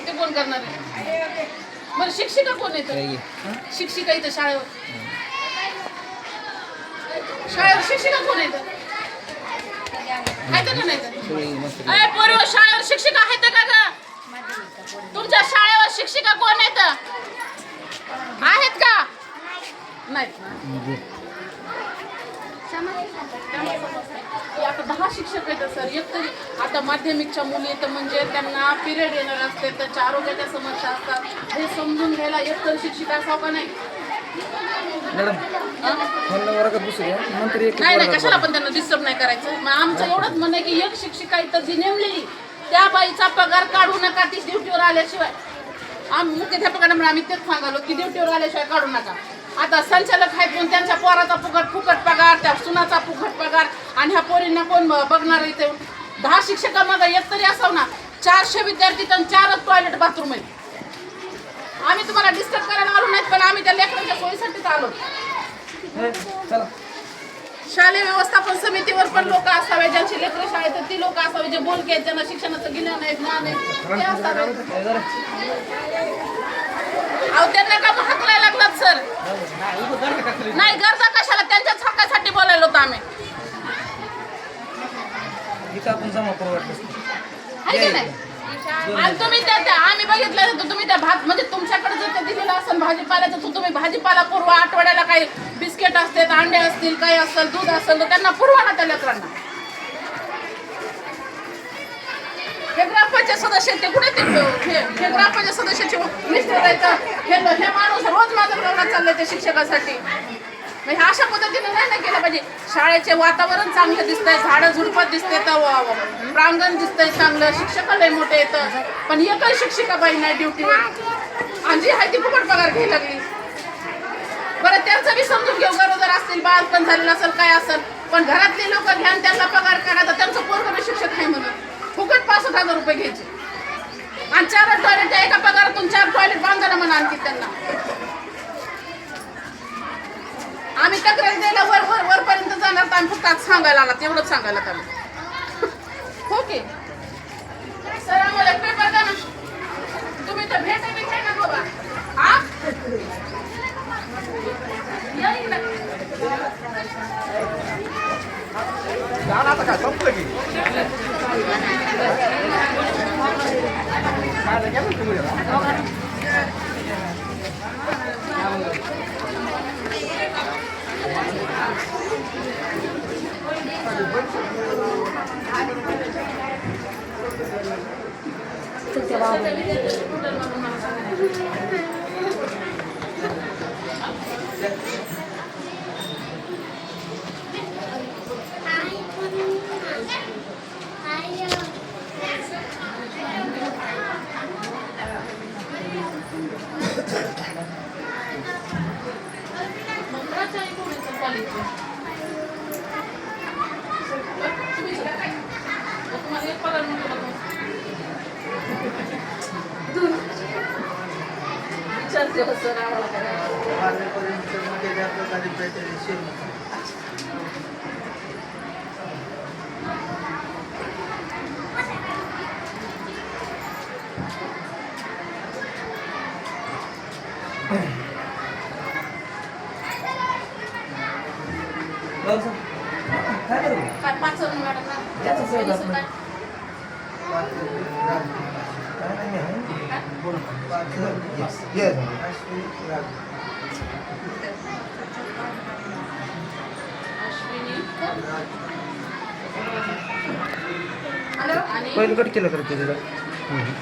ते कोण करणार आहे? बरं शिक्षिका कोण येतं? शिक्षिका इथं शाळेवर शिक्षिका कोण येतं? आहेत का नाही? अरे पोरी शाळेवर शिक्षिका आहेत का ग? तुमच्या शाळेवर शिक्षिका कोण येतं? आहेत का? नाही. आता 10 शिक्षक आहेत सर. एक तरी आता माध्यमिकच्या मुली तर म्हणजे त्यांना पिरियड येणार असते, त्याच्या आरोग्याच्या समस्या असतात, हे समजून घ्यायला एक तरी शिक्षिका असावं का नाही? नाही कशाला पण त्यांना डिस्टर्ब नाही करायचं. मग आमचं एवढंच म्हणणं आहे की एक शिक्षिका इथं जी नेमलेली त्या बाईचा पगार काढू नका, ती ड्युटीवर आल्याशिवाय. मुख्याध्यापकांना म्हणून आम्ही तेच सांगालो की ड्युटीवर आल्याशिवाय काढू नका. आता संचालक आहेत पण त्यांच्या पोराचा फुकट पगार, त्या सुनाचा फुकट पगार, आणि ह्या पोरींना कोण बघणार इथे? 10 शिक्षकांमध्ये एक तरी असावं ना. 400 विद्यार्थी तर 4च टॉयलेट बाथरूम आहेत. आम्ही तुम्हाला डिस्टर्ब करायला आलो नाहीत, पण आम्ही त्या लेकरांच्या सोयीसाठीच आलो. शालेय व्यवस्थापन समितीवर पण लोक असावे, ज्यांची लेकरं शाळेत ती लोक असावे, जे बोलके आहेत, ज्यांना शिक्षणाचं ज्ञान आहे ते असावे. अहो त्यांना का हाकलायला लागतात सर? नाही गरजा कशाला? त्यांच्याच हक्कासाठी बोलायला होतो आम्ही. आणि तुम्ही त्या आम्ही बघितलं तुम्ही त्या भात म्हणजे तुमच्याकडे जर दिलेलं असेल भाजीपाल्याचं, तर तुम्ही भाजीपाला पुरवा. आठवड्याला काही बिस्किट असतात, अंडे असतील, काही असेल, दूध असेल, तर त्यांना पुरवा ना त्या लेकरांना. हे ग्रामपंचायत सदस्य ते कुठे हे ग्रामपंचायत सदस्याचे मिस्टर आहेत. हे माणूस रोज माझं प्रवास चाललंय त्या शिक्षकासाठी. म्हणजे अशा पद्धतीने नाही केलं पाहिजे. शाळेचे वातावरण चांगलं दिसतंय, झाडं झुडपत दिसते, तर प्रांगण दिसतंय चांगलं, शिक्षक लय मोठे येतं, पण एकही शिक्षिका बाई नाही ड्युटीवर, आणि जी आहे ती फुकट पगार घ्यायला लागली. बरं त्यांचं बी समजून घेऊ, गरोदर असतील, बाळपण झालेलं असेल, काय असेल, पण घरातली लोक घ्या त्यांना पगार करायचा. त्यांचं पोरगं शिक्षक आहे म्हणून फुकट 65,000 रुपये घ्यायचे, आणि 4 टॉयलेटच्या एका पगारातून 4 टॉयलेट बांधायला म्हणा आणखी त्यांना. आम्ही तक्रार द्यायला वरपर्यंत जाणार, तर आम्ही फक्त सांगायला आला तेवढंच सांगायला आम्ही. ओके सर, आम्हाला पेपर द्या ना. तुम्ही तर भेटा ना बाबा. हा आता काय संपलं की काय 5 मॅडम पहिलं कट केलं करते